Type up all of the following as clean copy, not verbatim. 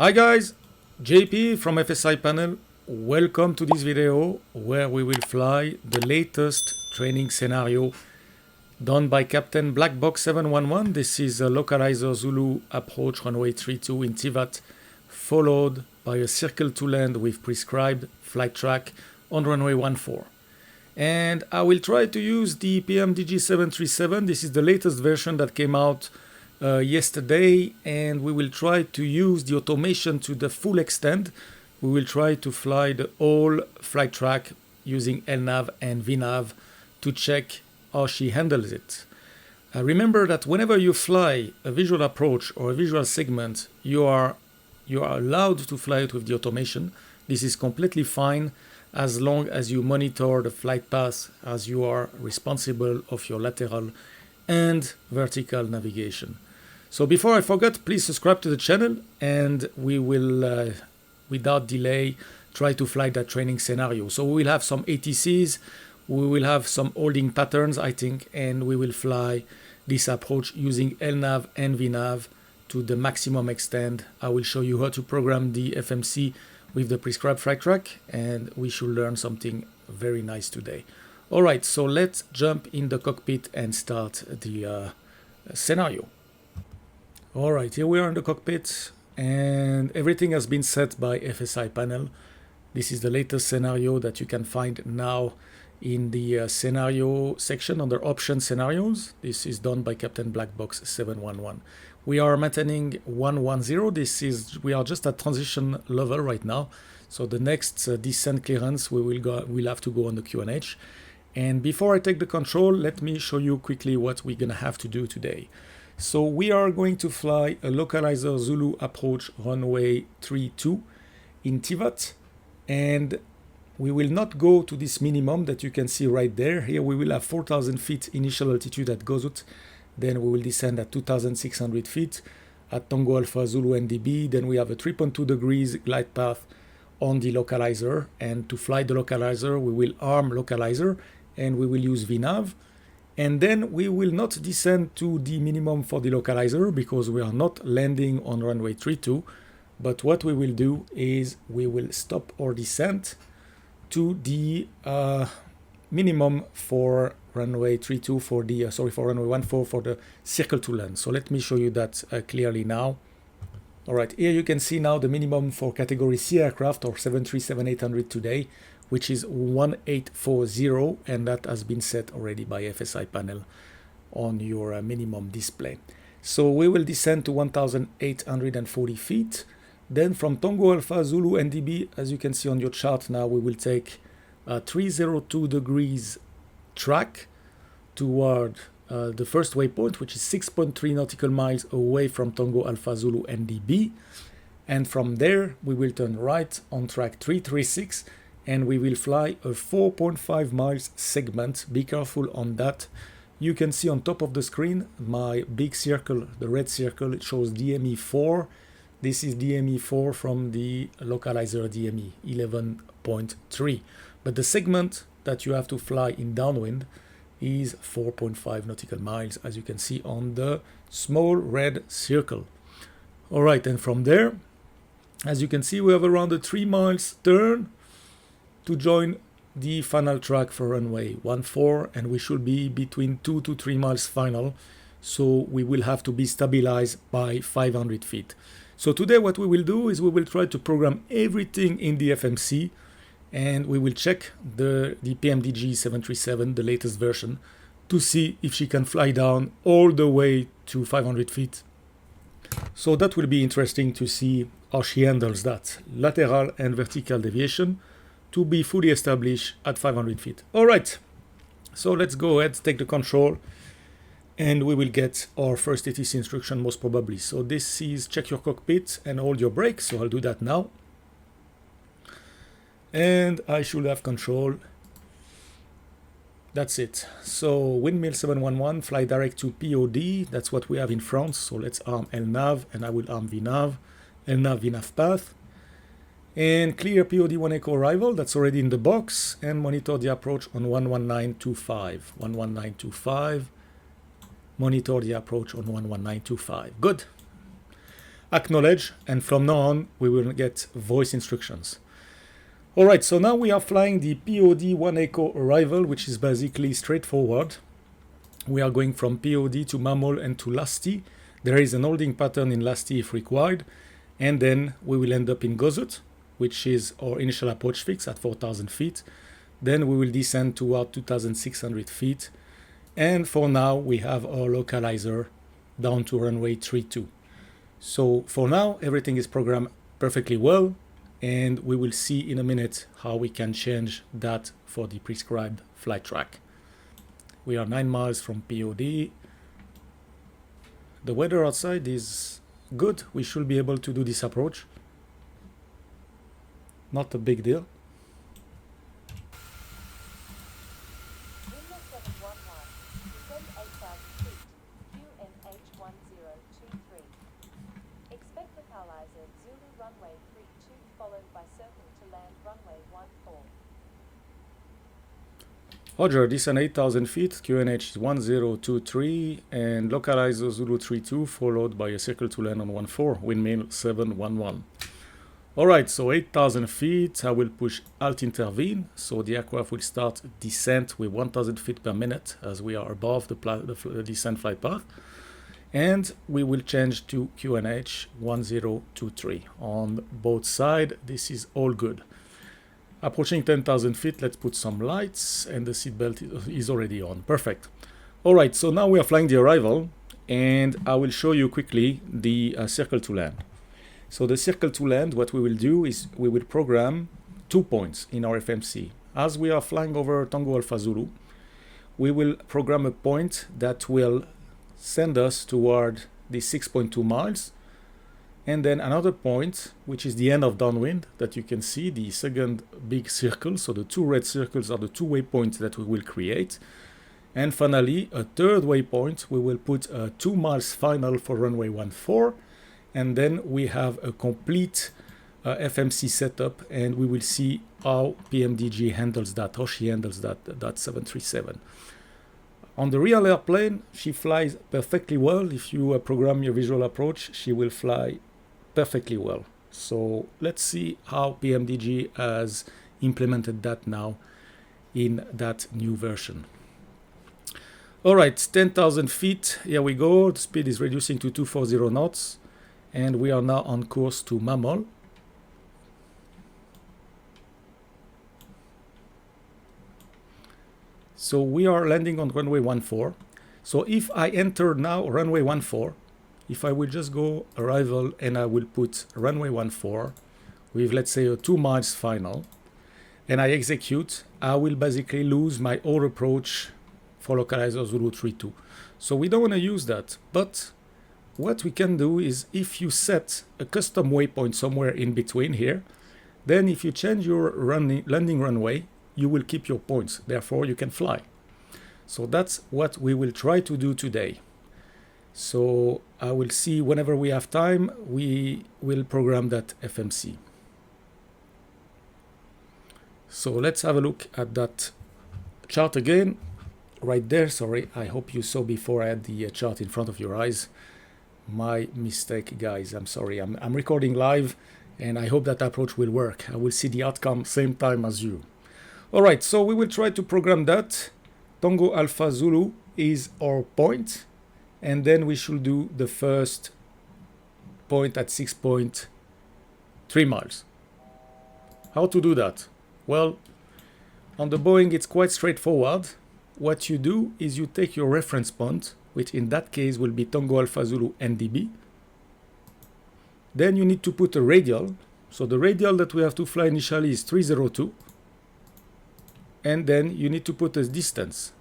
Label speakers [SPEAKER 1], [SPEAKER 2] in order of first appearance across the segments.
[SPEAKER 1] Hi guys, JP from FSiPanel. Welcome to this video where we will fly the latest training scenario done by Capt Blackbox711. This is a localizer Zulu approach runway 32 in TVAT, followed by a circle to land with prescribed flight track on runway 14. And I will try to use the PMDG 737. This is the latest version that came out yesterday, and we will try to use the automation to the full extent. We will try to fly the whole flight track using LNAV and VNAV to check how she handles it. Remember that whenever you fly a visual approach or a visual segment, you are allowed to fly it with the automation. This is completely fine as long as you monitor the flight path, as you are responsible of your lateral and vertical navigation. So before I forget, please subscribe to the channel, and we will, without delay, try to fly that training scenario. So we will have some ATCs, we will have some holding patterns, I think, and we will fly this approach using LNAV and VNAV to the maximum extent. I will show you how to program the FMC with the prescribed flight track, and we should learn something very nice today. All right, so let's jump in the cockpit and start the scenario. All right, here we are in the cockpit, and everything has been set by FSiPanel. This is the latest scenario that you can find now in the scenario section under option scenarios. This is done by Capt Blackbox711. We are maintaining 110. We are just at transition level right now. So the next descent clearance, we'll have to go on the QNH. And before I take the control, let me show you quickly what we're gonna have to do today. So we are going to fly a localizer Zulu approach runway 32 in TVAT, and we will not go to this minimum that you can see right there. Here we will have 4,000 feet initial altitude at Gozut, then we will descend at 2,600 feet at Tango Alpha Zulu NDB, then we have a 3.2 degrees glide path on the localizer, and to fly the localizer we will arm localizer and we will use VNAV. And then we will not descend to the minimum for the localizer because we are not landing on runway 32. But what we will do is we will stop our descent to the minimum for runway 32 for the for runway 14 for the circle to land. So let me show you that clearly now. All right, here you can see now the minimum for category C aircraft or 737-800 today, which is 1840, and that has been set already by FSiPanel on your minimum display. So we will descend to 1,840 feet. Then from Tango Alpha Zulu NDB, as you can see on your chart now, we will take a 302 degrees track toward the first waypoint, which is 6.3 nautical miles away from Tango Alpha Zulu NDB. And from there, we will turn right on track 336, and we will fly a 4.5 miles segment. Be careful on that. You can see on top of the screen my big circle, the red circle. It shows DME4. This is DME4 from the localizer DME 11.3. But the segment that you have to fly in downwind is 4.5 nautical miles, as you can see on the small red circle. All right, and from there, as you can see, we have around a 3 miles turn to join the final track for runway 14, and we should be between 2 to 3 miles final, so we will have to be stabilized by 500 feet. So today what we will do is we will try to program everything in the FMC, and we will check the PMDG 737, the latest version, to see if she can fly down all the way to 500 feet. So that will be interesting to see how she handles that lateral and vertical deviation to be fully established at 500 feet. All right, so let's go ahead, take the control, and we will get our first ATC instruction most probably. So this is check your cockpit and hold your brakes. So I'll do that now. And I should have control. That's it. So windmill 711, fly direct to POD. That's what we have in front. So let's arm LNAV, and I will arm VNAV. LNAV, VNAV path. And clear POD 1 Echo arrival, that's already in the box, and monitor the approach on 11925. 11925, monitor the approach on 11925. Good. acknowledge, and from now on we will get voice instructions. Alright, so now we are flying the POD 1 echo arrival, which is basically straightforward. We are going from POD to MAML and to LOC Z. There is an holding pattern in LOC Z if required, and then we will end up in Gozut, which is our initial approach fix at 4,000 feet. Then we will descend toward 2,600 feet, and for now we have our localizer down to runway 32. So for now everything is programmed perfectly well, and we will see in a minute how we can change that for the prescribed flight track. We are 9 miles from POD. The weather outside is good. We should be able to do this approach. Not a big deal.
[SPEAKER 2] Expect localizer Zulu runway 32 followed by circle to land runway 14.
[SPEAKER 1] Roger, descend 8,000 feet, QNH is 1023, and localizer Zulu 32 followed by a circle to land on 14, windmill 711. Alright, so 8,000 feet, I will push alt intervene, so the aircraft will start descent with 1,000 feet per minute as we are above the descent flight path. And we will change to QNH 1023 on both sides. This is all good. Approaching 10,000 feet, let's put some lights, and the seatbelt is already on. Perfect. Alright, so now we are flying the arrival, and I will show you quickly the circle to land. So the circle to land, what we will do is we will program 2 points in our FMC. As we are flying over Tango Alpha Zulu, we will program a point that will send us toward the 6.2 miles, and then another point which is the end of downwind that you can see, the second big circle. So the 2 red circles are the 2 waypoints that we will create, and finally a third waypoint. We will put a 2 miles final for runway 14, and then we have a complete FMC setup, and we will see how PMDG handles that, how she handles that 737. On the real airplane, she flies perfectly well. If you program your visual approach, she will fly perfectly well. So let's see how PMDG has implemented that now in that new version. Alright, 10,000 feet, here we go. The speed is reducing to 240 knots, and we are now on course to MAML. So we are landing on runway 14. So if I enter now runway 14, if I will just go arrival and I will put runway 14 with, let's say, a 2 miles final, and I execute, I will basically lose my all approach for localizer Zulu 32. So we don't want to use that. But what we can do is, if you set a custom waypoint somewhere in between here, then if you change your landing runway, you will keep your points, therefore you can fly. So that's what we will try to do today. So I will see whenever we have time, we will program that FMC. So let's have a look at that chart again. Right there, sorry, I hope you saw before I had the chart in front of your eyes. My mistake, guys, I'm sorry. I'm recording live, and I hope that approach will work. I will see the outcome same time as you. Alright, so we will try to program that. Tango Alpha Zulu is our point, and then we should do the first point at 6.3 miles. How to do that? Well, on the Boeing it's quite straightforward. What you do is you take your reference point, which in that case will be Tango Alpha Zulu NDB. Then you need to put a radial. So the radial that we have to fly initially is 302. And then you need to put a distance.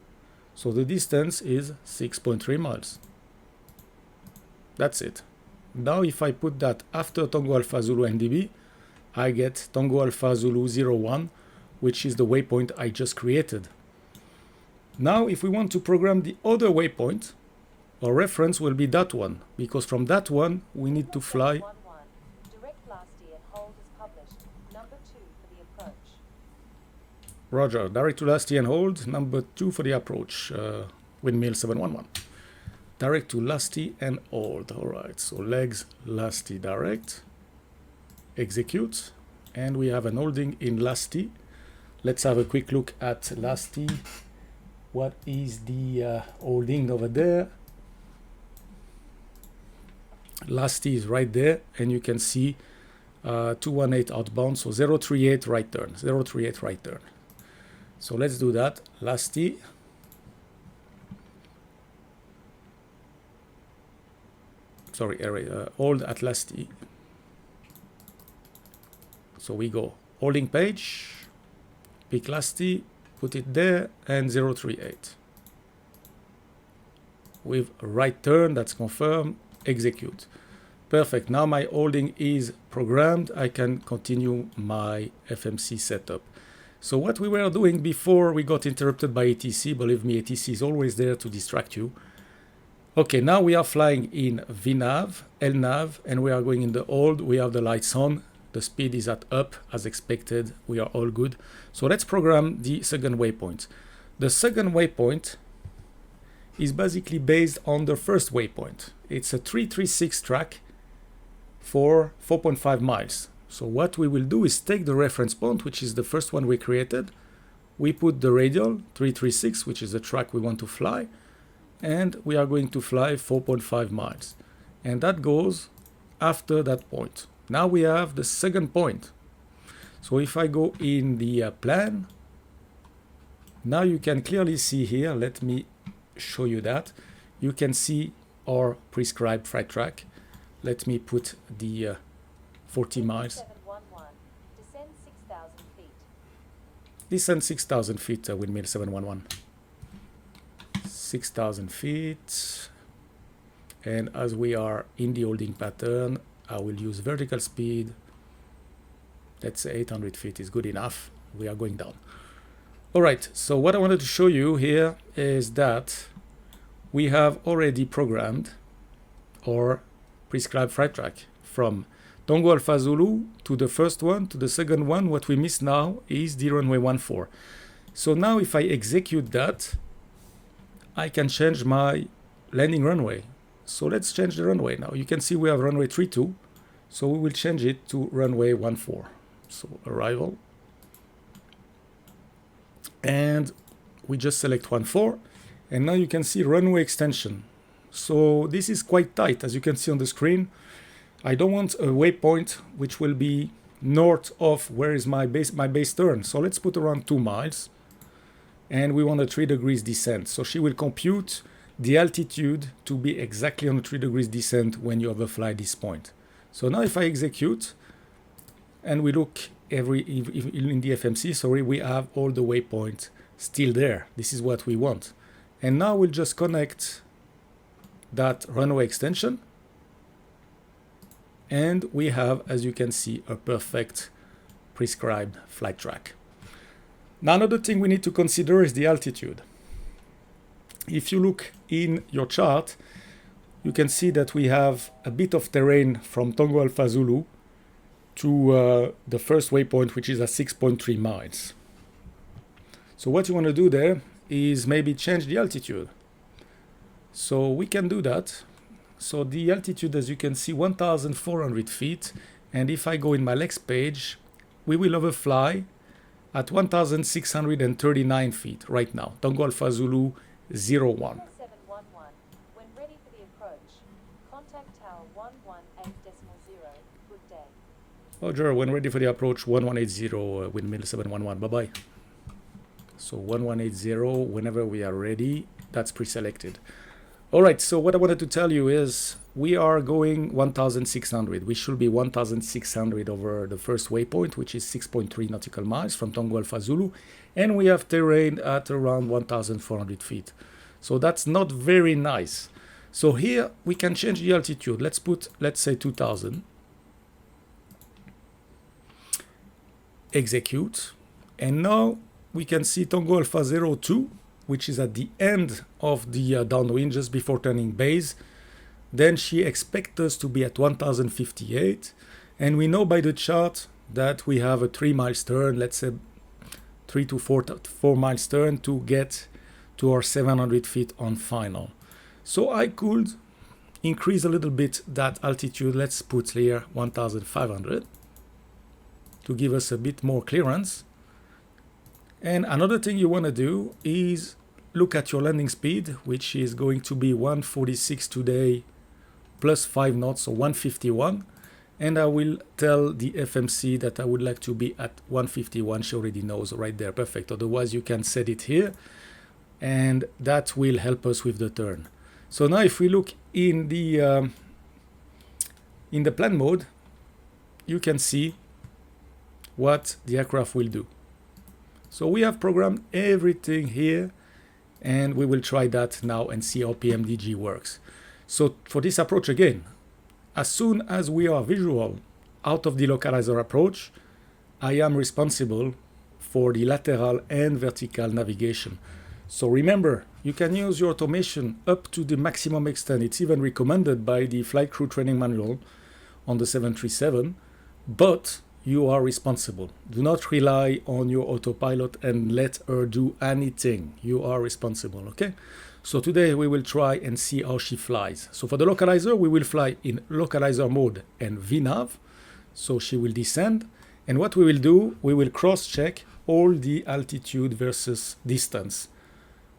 [SPEAKER 1] So the distance is 6.3 miles. That's it. Now if I put that after Tango Alpha Zulu NDB, I get Tango Alpha Zulu 01, which is the waypoint I just created. Now if we want to program the other waypoint, our reference will be that one, because from that one we need to fly. Roger, direct to last and hold, number 2 for the approach, windmill 711. direct to lasty and hold. All right, so legs lasty direct, execute, and we have an holding in lasty. Let's have a quick look at lasty. What is the holding over there? Lasty is right there, and you can see 218 outbound, so 038 right turn, 038 right turn. So let's do that. Lasty. Sorry, hold at lasty. So we go holding page, pick lasty, put it there, and 038. With right turn, that's confirmed, execute. Perfect. Now my holding is programmed. I can continue my FMC setup. So what we were doing before we got interrupted by ATC, believe me, ATC is always there to distract you. Okay, now we are flying in VNAV, LNAV, and we are going in the hold. We have the lights on. The speed is at up as expected. We are all good. So let's program the second waypoint. The second waypoint is basically based on the first waypoint. It's a 336 track for 4.5 miles. So what we will do is take the reference point, which is the first one we created. We put the radial 336, which is the track we want to fly, and we are going to fly 4.5 miles. And that goes after that point. Now we have the second point. So if I go in the plan, now you can clearly see here, let me show you that. You can see our prescribed flight track. Let me put the 40 miles.
[SPEAKER 2] 711, descend 6,000 feet.
[SPEAKER 1] Descend 6,000 feet, windmill 711. 6,000 feet. And as we are in the holding pattern, I will use vertical speed. Let's say 800 feet is good enough. We are going down. All right, so what I wanted to show you here is that we have already programmed our prescribed flight track from Tango Alpha Zulu to the first one, to the second one. What we miss now is the runway 14. So now if I execute that, I can change my landing runway. So let's change the runway now. You can see we have runway 32. So we will change it to runway 14. So arrival. And we just select 14. And now you can see runway extension. So this is quite tight, as you can see on the screen. I don't want a waypoint which will be north of where is my base turn. So let's put around 2 miles. And we want a 3 degrees descent. So she will compute the altitude to be exactly on a 3 degrees descent when you overfly this point. So now if I execute and we look in the FMC, sorry, we have all the waypoints still there. This is what we want. And now we'll just connect that runway extension. And we have, as you can see, a perfect prescribed flight track. Now another thing we need to consider is the altitude. If you look in your chart, you can see that we have a bit of terrain from Tango Alpha Zulu to the first waypoint, which is at 6.3 miles. So what you want to do there is maybe change the altitude. So we can do that. So the altitude, as you can see, 1,400 feet. And if I go in my next page, we will overfly at 1,639 feet right now. Tango Alpha Zulu 01.
[SPEAKER 2] 711, when ready for the approach, contact tower 118.0. Good day.
[SPEAKER 1] Roger, when ready for the approach, 1180, windmill 711. Bye-bye. So 1180, whenever we are ready, that's pre-selected. All right, so what I wanted to tell you is we are going 1,600. We should be 1,600 over the first waypoint, which is 6.3 nautical miles from Tango Alpha Zulu. And we have terrain at around 1,400 feet. So that's not very nice. So here we can change the altitude. Let's say 2,000. Execute. And now we can see Tango Alpha 02, which is at the end of the downwind just before turning base. Then she expects us to be at 1,058. And we know by the chart that we have a 3 miles turn, let's say 4 miles turn to get to our 700 feet on final. So I could increase a little bit that altitude. Let's put here 1500 to give us a bit more clearance. And another thing you want to do is look at your landing speed, which is going to be 146 today plus 5 knots, so 151. And I will tell the FMC that I would like to be at 151. She already knows right there. Perfect. Otherwise, you can set it here, and that will help us with the turn. So now if we look in the plan mode, you can see what the aircraft will do. So we have programmed everything here, and we will try that now and see how PMDG works. So for this approach again, as soon as we are visual out of the localizer approach, I am responsible for the lateral and vertical navigation. So remember, you can use your automation up to the maximum extent. It's even recommended by the flight crew training manual on the 737, but you are responsible. Do not rely on your autopilot and let her do anything. You are responsible, okay? So today we will try and see how she flies. So for the localizer, we will fly in localizer mode and VNAV. So she will descend. And what we will do, we will cross-check all the altitude versus distance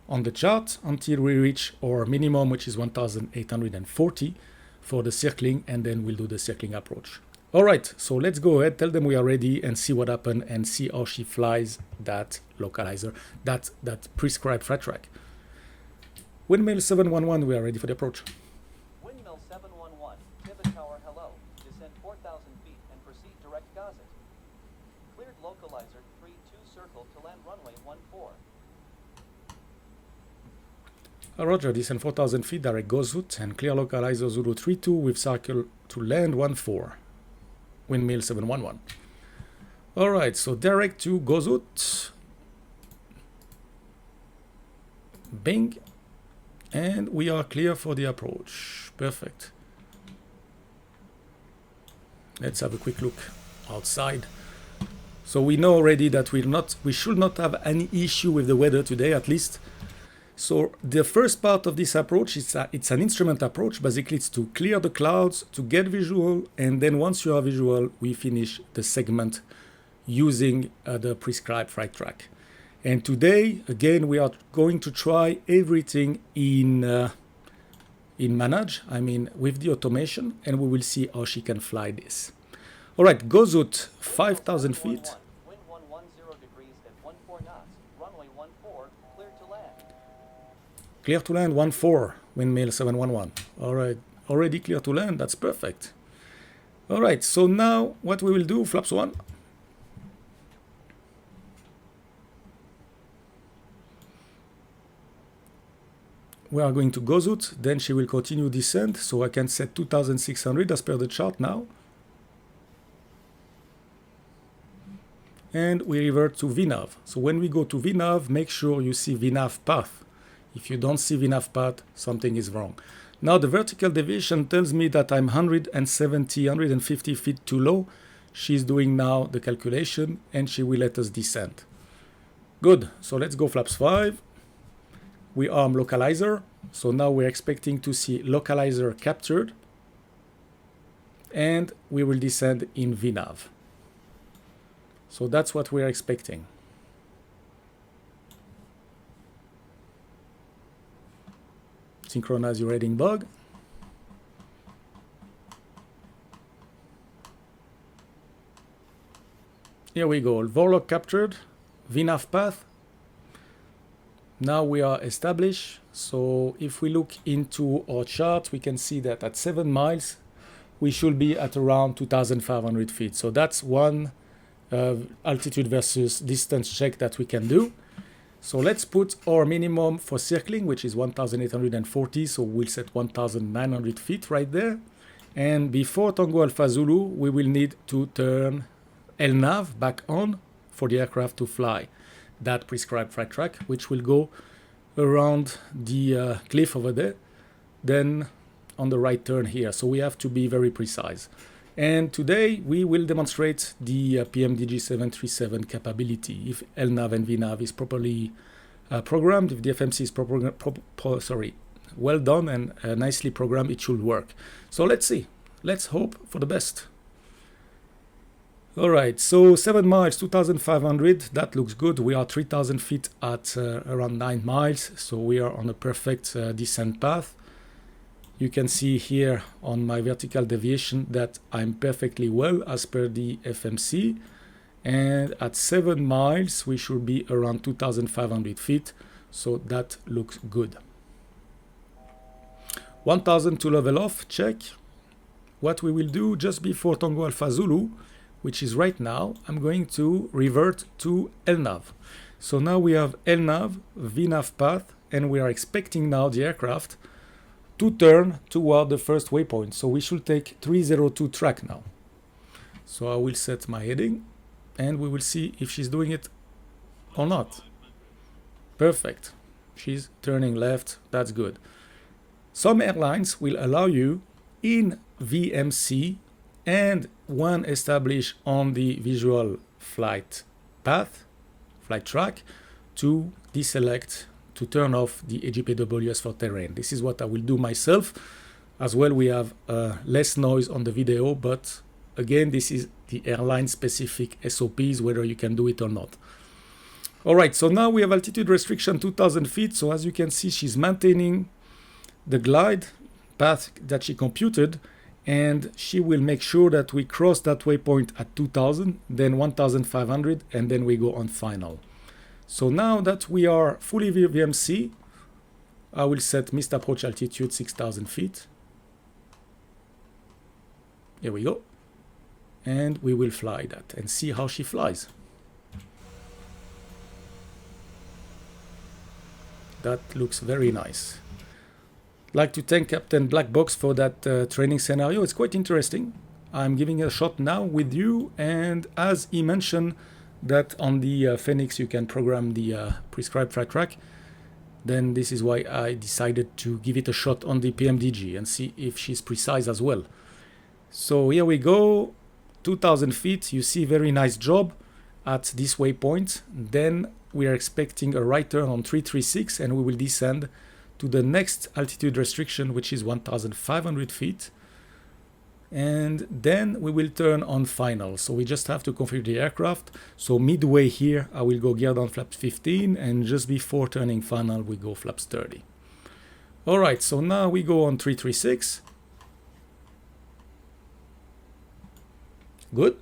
[SPEAKER 1] on the chart until we reach our minimum, which is 1840 for the circling, and then we'll do the circling approach. All right, so let's go ahead, tell them we are ready and see what happened and see how she flies that localizer, that prescribed flight track. Windmill 711, we are ready for the approach.
[SPEAKER 3] Windmill 711, pivot tower hello, descend 4,000 feet and proceed direct Gazet. Cleared localizer 3-2 circle to land runway 14.
[SPEAKER 1] Roger, descend 4,000 feet, direct Gozut, and clear localizer Zulu 32 with circle to land 14. Windmill 711. All right, so direct to Gozut. Bing. And we are clear for the approach. Perfect. Let's have a quick look outside. So we know already that we should not have any issue with the weather today, at least. So the first part of this approach, it's an instrument approach. Basically, it's to clear the clouds, to get visual, and then once you are visual, we finish the segment using the prescribed flight track. And today, again, we are going to try everything in Manage, I mean with the automation, and we will see how she can fly this. All right, Gozut, 5,000 feet.
[SPEAKER 3] Wind 110 degrees at 14 knots, runway 14, clear to land.
[SPEAKER 1] Clear to land 14, Windmill 711. All right, already clear to land, that's perfect. All right, so now what we will do, flaps 1. We are going to Gozut, then she will continue descent, so I can set 2,600 as per the chart now. And we revert to VNAV. So when we go to VNAV, make sure you see VNAV path. If you don't see VNAV path, something is wrong. Now the vertical deviation tells me that I'm 170, 150 feet too low. She's doing now the calculation and she will let us descend. Good, so let's go flaps 5. We arm localizer, so now we're expecting to see localizer captured, and we will descend in VNAV. So that's what we're expecting. Synchronize your heading bug. Here we go, Vorlog captured, VNAV path. Now we are established, so if we look into our chart, we can see that at 7 miles, we should be at around 2,500 feet. So that's one altitude versus distance check that we can do. So let's put our minimum for circling, which is 1,840, so we'll set 1,900 feet right there. And before Tango Alpha Zulu, we will need to turn LNAV back on for the aircraft to fly that prescribed flight track, which will go around the cliff over there, then on the right turn here. So we have to be very precise. And today we will demonstrate the PMDG 737 capability. If LNAV and VNAV is properly programmed, if the FMC is well done and nicely programmed. It should work. So let's see. Let's hope for the best. All right, so 7 miles, 2,500. That looks good. We are 3,000 feet at around 9 miles. So we are on a perfect descent path. You can see here on my vertical deviation that I'm perfectly well as per the FMC. And at 7 miles, we should be around 2,500 feet. So that looks good. 1,000 to level off, check. What we will do just before Tango Alpha Zulu, which is right now, I'm going to revert to LNAV. So now we have LNAV, VNAV path, and we are expecting now the aircraft to turn toward the first waypoint. So we should take 302 track now. So I will set my heading and we will see if she's doing it or not. Perfect. She's turning left. That's good. Some airlines will allow you in VMC and when established on the visual flight path, flight track, to deselect, to turn off the AGPWS for terrain. This is what I will do myself. As well, we have less noise on the video, but again, this is the airline specific SOPs, whether you can do it or not. All right, so now we have altitude restriction 2,000 feet. So as you can see, she's maintaining the glide path that she computed, and she will make sure that we cross that waypoint at 2,000, then 1,500, and then we go on final. So now that we are fully VMC, I will set missed approach altitude 6,000 feet. Here we go. And we will fly that and see how she flies. That looks very nice. I'd like to thank Captain Blackbox for that training scenario. It's quite interesting. I'm giving it a shot now with you, and as he mentioned that on the Phoenix you can program the prescribed flight track, then this is why I decided to give it a shot on the PMDG and see if she's precise as well. So here we go, 2,000 feet. You see, very nice job at this waypoint. Then we are expecting a right turn on 336 and we will descend to the next altitude restriction, which is 1,500 feet. And then we will turn on final. So we just have to configure the aircraft. So midway here, I will go gear down flaps 15, and just before turning final, we go flaps 30. All right, so now we go on 336. Good.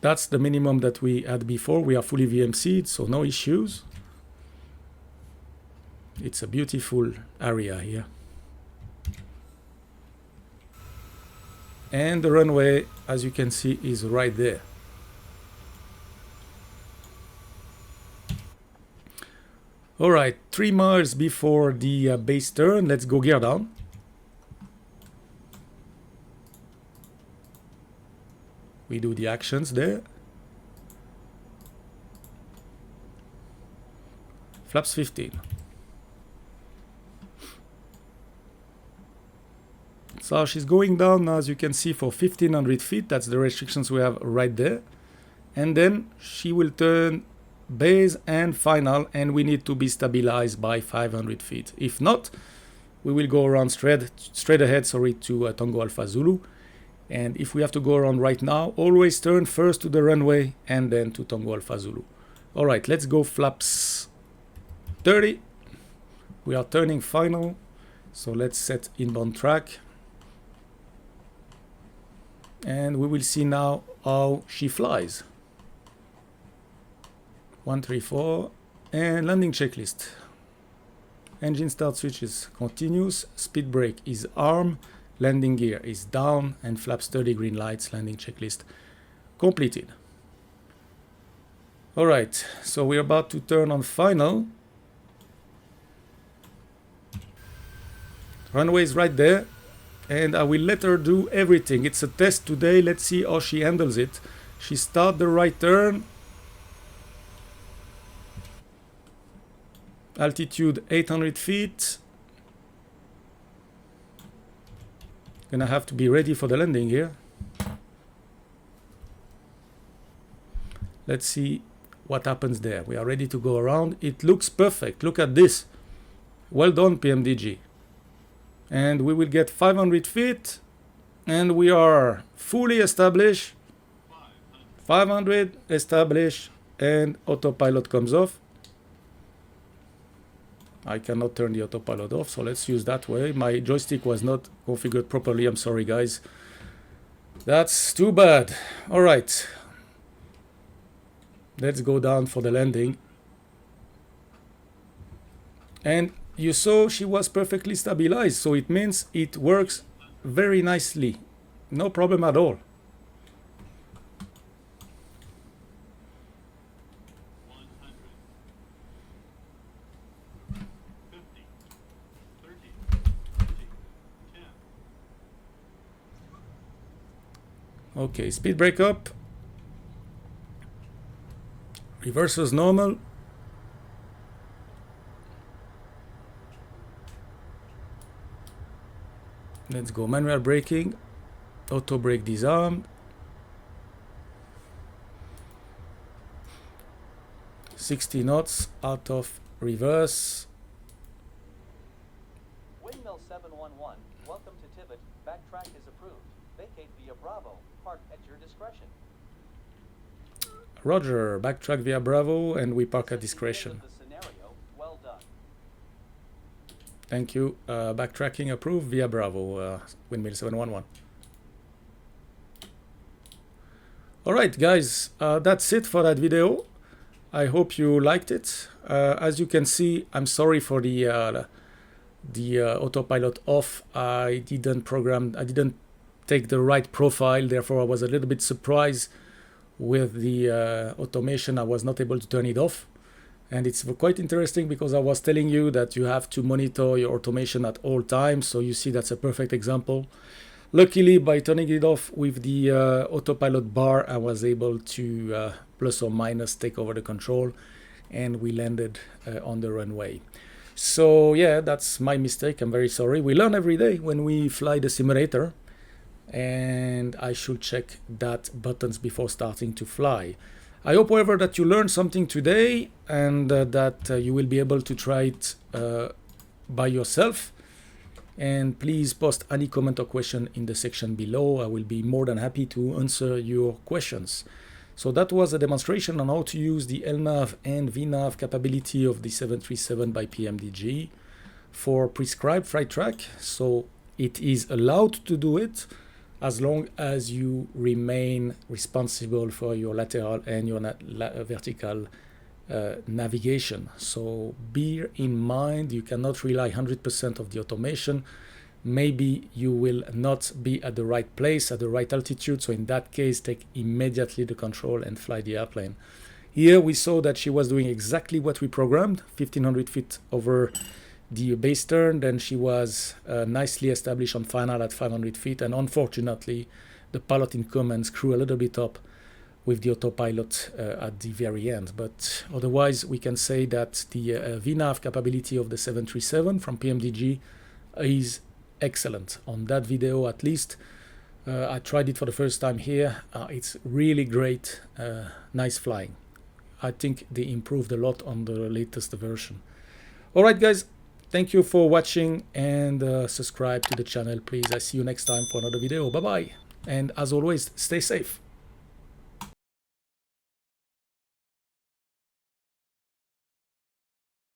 [SPEAKER 1] That's the minimum that we had before. We are fully VMC'd, so no issues. It's a beautiful area here. And the runway, as you can see, is right there. All right, 3 miles before the base turn, let's go gear down. We do the actions there. Flaps 15. So she's going down now, as you can see, for 1,500 feet. That's the restrictions we have right there. And then she will turn base and final, and we need to be stabilized by 500 feet. If not, we will go around straight ahead, to Tango Alpha Zulu. And if we have to go around right now, always turn first to the runway and then to Tango Alpha Zulu. All right, let's go flaps 30. We are turning final. So let's set inbound track. And we will see now how she flies. 134 and landing checklist. Engine start switch is continuous. Speed brake is arm. Landing gear is down, and flaps 30 green lights. Landing checklist completed. All right, so we're about to turn on final. Runway is right there, and I will let her do everything. It's a test today. Let's see how she handles it. She starts the right turn. Altitude 800 feet. Gonna have to be ready for the landing here. Let's see what happens there. We are ready to go around. It looks perfect. Look at this. Well done, PMDG. And we will get 500 feet, and we are fully established. 500 established, and autopilot comes off. I cannot turn the autopilot off, so let's use that way. My joystick was not configured properly. I'm sorry, guys. That's too bad. All right. Let's go down for the landing. And you saw she was perfectly stabilized, so it means it works very nicely. No problem at all.
[SPEAKER 4] 50, 30, 10.
[SPEAKER 1] Okay, speed brake up. Reverse as normal. Let's go manual braking. Auto brake disarmed. 60 knots out of reverse.
[SPEAKER 3] Windmill 711, welcome to Tivot. Backtrack is approved. Vacate via Bravo. Park at your discretion.
[SPEAKER 1] Roger, backtrack via Bravo, and we park at
[SPEAKER 3] This is the
[SPEAKER 1] discretion.
[SPEAKER 3] end of the scenario. Well done.
[SPEAKER 1] Thank you. Backtracking approved via Bravo, Windmill 711. Alright guys, that's it for that video. I hope you liked it. As you can see, I'm sorry for the autopilot off. I didn't take the right profile, therefore I was a little bit surprised with the automation. I was not able to turn it off. And it's quite interesting because I was telling you that you have to monitor your automation at all times. So you see that's a perfect example. Luckily, by turning it off with the autopilot bar, I was able to plus or minus take over the control, and we landed on the runway. So yeah, that's my mistake. I'm very sorry. We learn every day when we fly the simulator, and I should check that buttons before starting to fly. I hope, however, that you learned something today, and that you will be able to try it by yourself. And please post any comment or question in the section below. I will be more than happy to answer your questions. So that was a demonstration on how to use the LNAV and VNAV capability of the 737 by PMDG for prescribed flight track. So it is allowed to do it as long as you remain responsible for your lateral and your vertical navigation. So bear in mind, you cannot rely 100% of the automation. Maybe you will not be at the right place at the right altitude, so in that case take immediately the control and fly the airplane. Here we saw that she was doing exactly what we programmed, 1500 feet over the base turn. Then she was nicely established on final at 500 feet, and unfortunately the pilot in command screwed a little bit up with the autopilot at the very end. But otherwise we can say that the VNAV capability of the 737 from PMDG is excellent. On that video at least, I tried it for the first time here. It's really great, nice flying. I think they improved a lot on the latest version. Alright guys, thank you for watching, and subscribe to the channel please. I see you next time for another video. Bye bye, and as always, stay safe.